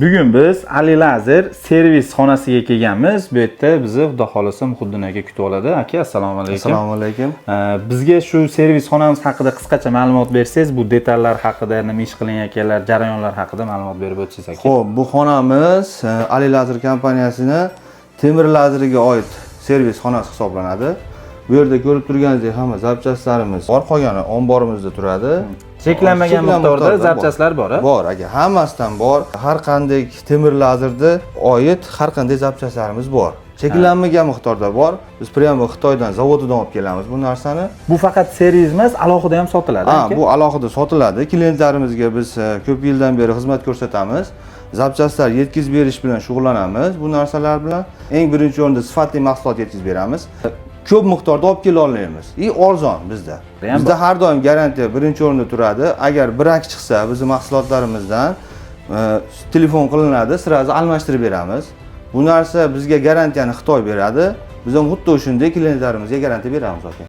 Bugun biz Ali Lazer servis xonasiga kelganmiz. Bu yerda bizni Xudo xolasa Muhiddin aka kutib oladi. Aka, assalomu alaykum. Assalomu alaykum. Bizga shu servis xonamiz haqida qisqacha ma'lumot bersangiz, bu detallar haqida, nima ish qilinayotganlar, jarayonlar haqida ma'lumot berib o'tsangiz aka. Xo'p, bu xonamiz Ali Lazer kompaniyasining temir lazeriga oid servis xonasi hisoblanadi. Bu yerda ko'rib turganingizdek hamma zapchastlarimiz bor, qolgani omborimizda turadi. Cheklanmagan miqdorda zapchastlar bor, Bor aka, hammasidan bor. Har qanday temir lazerga oid har qanday zapchastlarimiz bor. Cheklanmagan miqdorda bor. Biz prямо Xitoydan, zavodidan olib kelamiz bu narsani. Bu faqat servis emas, alohida ham sotiladi. Bu alohida sotiladi. Klientlarimizga biz ko'p yildan beri xizmat ko'rsatamiz. Zapchastlar yetkazib berish bilan shug'ullanamiz. Bu narsalar bilan eng birinchi o'rinda sifatli mahsulot yetkazib beramiz. Ko'p miqdorda olib kela olmaymiz. Arzon bizda. Bizda har doim garantiya birinchi o'rinda turadi. Agar brak chiqsa, bizning mahsulotlarimizdan telefon qilinadi, sirasi almashtirib beramiz. Bu narsa bizga garantiyani Xitoy beradi. Biz ham xuddi shunday klientlarimizga garantiya beramiz aka.